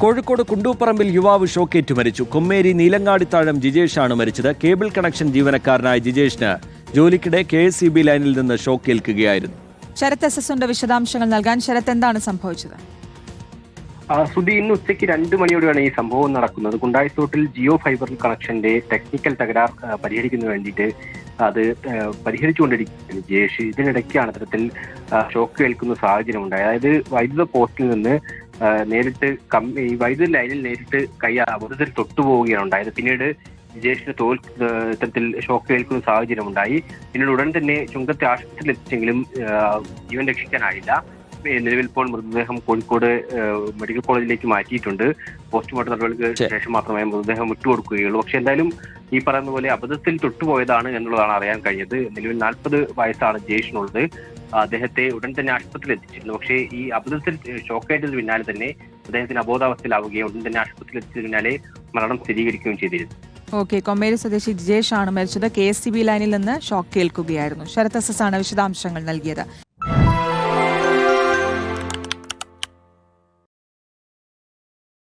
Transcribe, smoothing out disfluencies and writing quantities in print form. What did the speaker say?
കോഴിക്കോട് കുണ്ടൂപ്പറമ്പിൽ യുവാവ് ഷോക്കേറ്റ് മരിച്ചു. കൊമ്മേരി നീലങ്ങാടിത്താഴം ജിജേഷാണ് മരിച്ചത്. കേബിൾ കണക്ഷൻ ജീവനക്കാരനായ ജിജേഷിന് ജോലിക്കിടെ KSEB ലൈനിൽ നിന്ന് ഷോക്കേൽക്കുകയായിരുന്നു. ശരത് SS വിശദാംശങ്ങൾ നൽകാൻ. ശരത്, എന്താണ് സംഭവിച്ചത്? സുധി, ഇന്ന് ഉച്ചയ്ക്ക് 2 മണിയോടെയാണ് ഈ സംഭവം നടക്കുന്നത്. കുണ്ടായിത്തോട്ടിൽ ജിയോ ഫൈബർ കണക്ഷന്റെ ടെക്നിക്കൽ തകരാർ പരിഹരിക്കുന്നതിന് വേണ്ടിയിട്ട് അത് പരിഹരിച്ചുകൊണ്ടിരിക്കുന്ന ജിജേഷ് ഇതിനിടയ്ക്കാണ് അത്തരത്തിൽ ഷോക്ക് ഏൽക്കുന്ന സാഹചര്യം ഉണ്ടായത്. അതായത് വൈദ്യുത പോസ്റ്റിൽ നിന്ന് നേരിട്ട് ഈ വൈദ്യുത ലൈനിൽ നേരിട്ട് കൈ അബദ്ധത്തിൽ തൊട്ടുപോവുകയാണ് ഉണ്ടായത്. പിന്നീട് ജിജേഷിന് ഇത്തരത്തിൽ ഷോക്ക് ഏൽക്കുന്ന സാഹചര്യം ഉണ്ടായി. പിന്നീട് ഉടൻ തന്നെ ചുങ്കത്തെ ആശുപത്രിയിൽ എത്തിച്ചെങ്കിലും ജീവൻ രക്ഷിക്കാനായില്ല. നിലവിൽ ഇപ്പോൾ മൃതദേഹം കോഴിക്കോട് മെഡിക്കൽ കോളേജിലേക്ക് മാറ്റിയിട്ടുണ്ട്. പോസ്റ്റ്മോർട്ടം നടപടികൾക്ക് ശേഷം മാത്രമേ മൃതദേഹം വിട്ടുകൊടുക്കുകയുള്ളൂ. പക്ഷെ എന്തായാലും ഈ പറയുന്ന പോലെ അബദ്ധത്തിൽ തൊട്ടുപോയതാണ് എന്നുള്ളതാണ് അറിയാൻ കഴിഞ്ഞത്. നിലവിൽ 40 വയസ്സാണ് ജിജേഷിനുള്ളത്. അദ്ദേഹത്തെ ഉടൻ തന്നെ ആശുപത്രിയിൽ എത്തിച്ചിരുന്നു. പക്ഷേ ഈ അബദ്ധത്തിൽ ഷോക്കേറ്റതിന് പിന്നാലെ തന്നെ അദ്ദേഹത്തിന് അബോധാവസ്ഥയിലാവുകയും ഉടൻ തന്നെ ആശുപത്രിയിൽ എത്തിച്ചതിന് പിന്നാലെ മരണം സ്ഥിരീകരിക്കുകയും ചെയ്തിരുന്നു. ഓക്കെ, കൊമ്മേരി സ്വദേശി ജിജേഷ് ആണ് മരിച്ചത്. KSEB ലൈനിൽ നിന്ന് ഷോക്ക് ഏൽക്കുകയായിരുന്നു. ശരത് SS വിശദാംശങ്ങൾ നൽകിയത്.